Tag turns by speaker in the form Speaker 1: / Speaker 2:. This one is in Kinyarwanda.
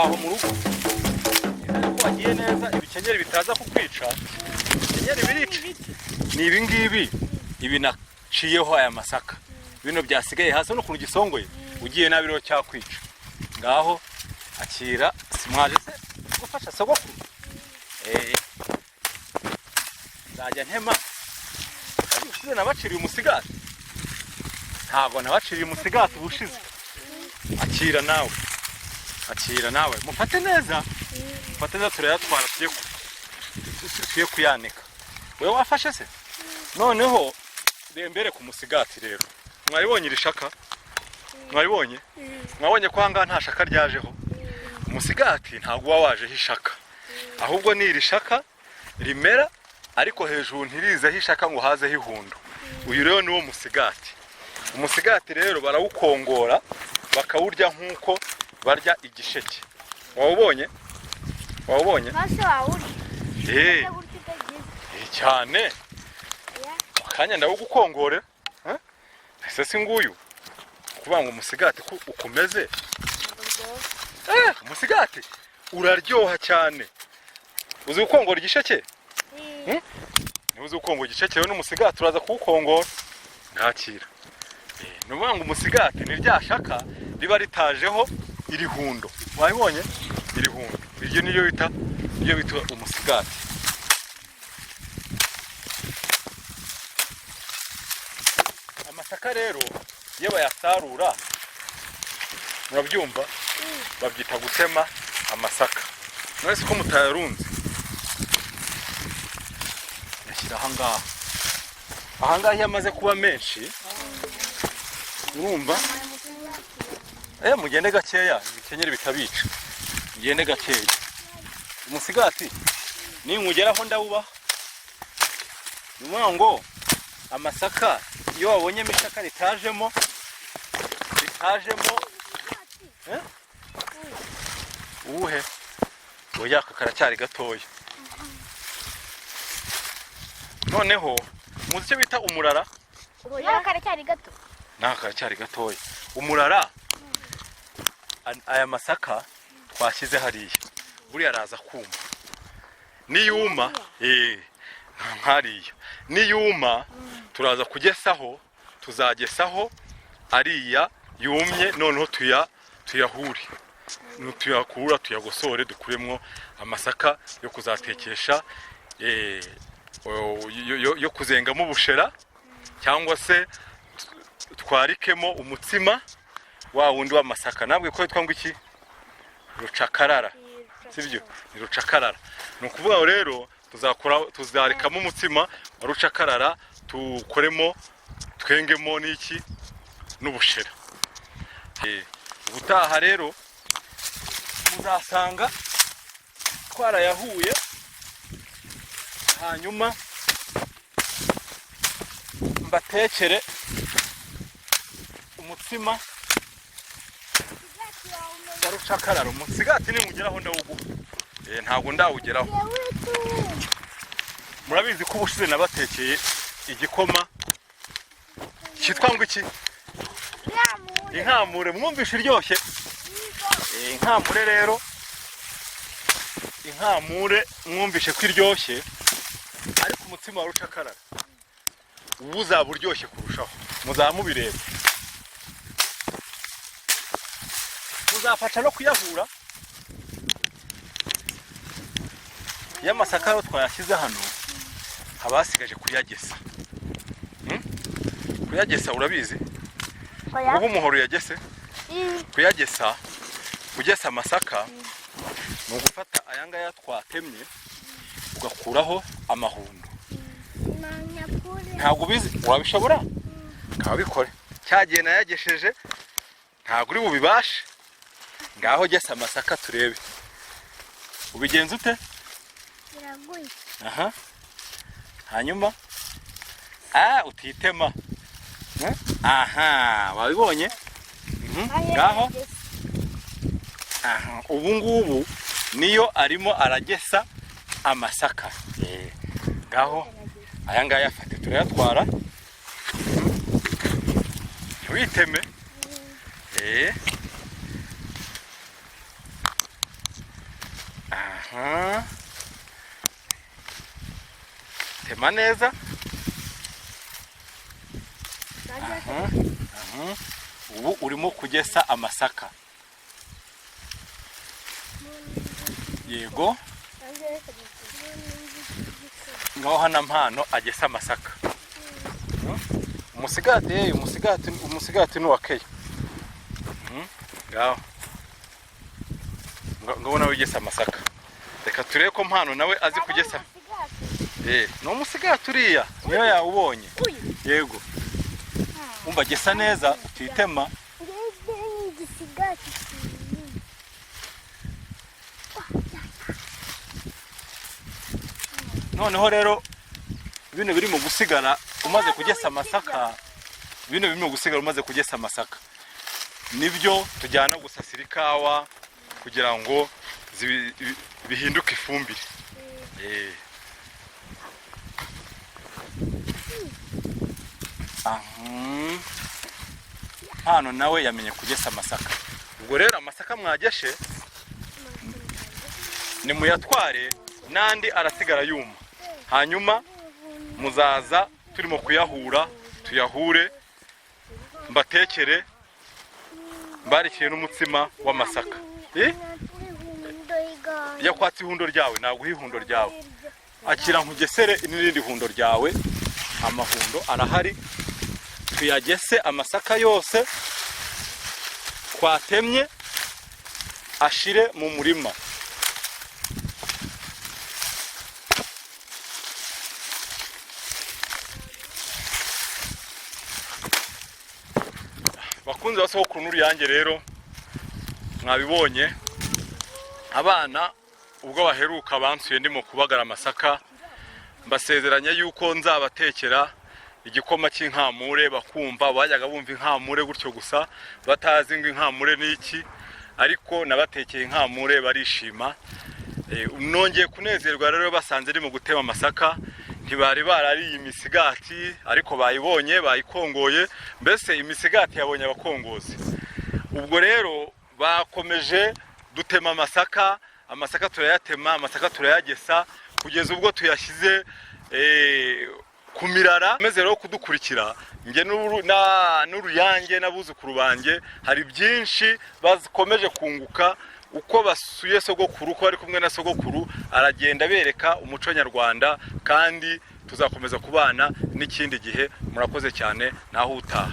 Speaker 1: aho mu rugo ko wagiye neza ibikenyeri bitaza kukwica. Ibikenyeri birica ni ibi ngibi, ibi naciyeho aya masaka, bino byasigaye hasi no ku gisongoye, ugiye nabiro cyakwica. Ngaho akira, simwaje se gufasha sogokuru. Nzajya ntema ushize nabaciriye umusigati, ntabwo nabaciriye umusigati ubushize. Akira nawe mufate neza, turayatwara tugiye kuyanika. Wewe wafashe se? Noneho rembere ku musigati rero. Mwabibonye irishaka? Mwabibonye? Mwabonye ko hanga nta shaka ryajeho? Umusigati ntabwo wawajeho ishaka, ahubwo ni irishaka rimera ariko hejuru ntirizeho ishaka ngo hazeho ihundo. Uyu rero niwo musigati. Umusigati rero barawukongora bakawurya nkuko barya igisheke. Wawubonye?
Speaker 2: Base wawuri.
Speaker 1: Cyane. Akanya ndawugukongore. Ese singuyu. Kubanga umusigati ukomeze. Umusigati uraryoha cyane. Uzi gukongora igisheke? Uzi gukongora igisheke rero n'umusigati uraza kuwukongora. Ntakira. Nubanga umusigati ni rya shaka riba ritajeho irihundo. Wabibonye? Irihundo. Iryo niyo bita umusigati. Amasaka rero iyo bayasarura murabyumva babyita gutema amasaka. Mwese ko mutayarunze yashyira ahangaha iyo amaze kuba menshi urumva mugende gakeya ibikenyeri bitabica, mugende gakeya. Umusigati nimugeraho ndawuba ngo amasaka iyo wabonye ishaka ritajemo uwuhe oya karacyari gatoya. Noneho muzi icyo bita umurara?
Speaker 2: Oya karacyari gato.
Speaker 1: Karacyari gatoya. Umurara aya masaka twashyize hariya buriya araza kuma, niyuma nkariya niyuma turaza kugesaho, tuzagesaho ariya yumye, noneho tuyahure, tuyakura tuyagosore dukuremwo amasaka yo kuzatekesha yo kuzengamo ubushera, cyangwa se twarikemo umutsima wa wundi w'amasaka. Nabwe ko twangwa iki rucakarara, sibyo? Ni rucakarara. Ni ukuvuga rero tuzarikamo umutsima wa rucakarara, tukoremo twengemo n'iki n'ubushera. Ubutaha rero muzasanga twarayahuye, hanyuma mbatekere umutsima wa rucakarara. Umusigati nimugeraho ndawuguha, ntabwo ndawugeraho. Murabizi ko ubushize nabatekeye igikoma cyitwa ngo iki? Inkamure. Mwumvishe iryoshye? Inkamure rero, inkamure mwumvishe ko iryoshye, ariko umutsima wa rucakarara ubu uzaba uryoshye kurushaho. Muzamubireba, muzafasha no kuyahura. Iyo amasaka yo twayashyize hano haba hasigaje kuyagesa. Kuyagesa urabizi? Ubu umuhoro yagese? Kugesa amasaka ni ugufata ayangaya twatemye ugakuraho amahundo. Ntabwo ubizi? Wabishobora? Ngaho bikore. Cyagiye nayagesheje ntabwo uri bubibashe. Ngaho gesa amasaka turebe. Ubigenza ute?
Speaker 2: Biraguye.
Speaker 1: Hanyuma utitema. Wabibonye? Ngaho ubu ngubu niyo arimo aragesa amasaka. Ngaho ayangaya afate turayatwara. Witeme. aha, tema neza. Aha, aha. Ubu urimo kugesa amasaka. Yego, ngaho hana mpano agesa amasaka. Umusigati ni uwakeye. Ngaho ngabona wigesa amasaka. Reka turebe ko mpano nawe azi kugesa. No musigati uriya niyo yawubonye. Yego, umva gesa neza utitema. Noneho rero bino biri mu gusigara umaze kugesa amasaka, nibyo tujyana gusasira ikawa kugira ngo bihinduke ifumbire. Hano nawe yamenye kugesa amasaka. Ubwo rero amasaka mwageshe ni muyatware, nandi arasigara yuma. Hanyuma muzaza turimo kuyahura, tuyahure, mbatekere, mbarikire n'umutsima w'amasaka. Yakwatse ihundo ryawe, naguha ihundo ryawe. Akira nkugesere n'irindi hundo ryawe. Amahundo arahari, tuyagese amasaka yose twatemye ashire mu murima. Bakunze basokuru n'uruyange rero mwabibonye, abana ubwo baheruka bansuye ndimo kubagara amasaka, mbasezeranya yuko nzabatekera igikoma cy'inkamure, bakumva bajyaga bumva inkamure gutyo gusa batazi ngo inkamure niki, ariko nabatekeye inkamure barishima. Nongeye kunezerwa rero basanze ndimo gutema amasaka, ntibari barariye imisigati ariko bayibonye, bayikongoye, mbese imisigati yabonye abakongozi. Ubwo rero bakomeje dutema amasaka turayatema, amasaka turayagesa kugeza ubwo tuyashyize ku mirara. Meze rero kudukurikira nge n'uruyange n'abuzukuru banjye, hari byinshi bakomeje kunguka uko basuye sogokuru, ko ari kumwe na sogokuru aragenda bereka umuco nyarwanda, kandi tuzakomeza kubana n'ikindi gihe. Murakoze cyane, naho utaha.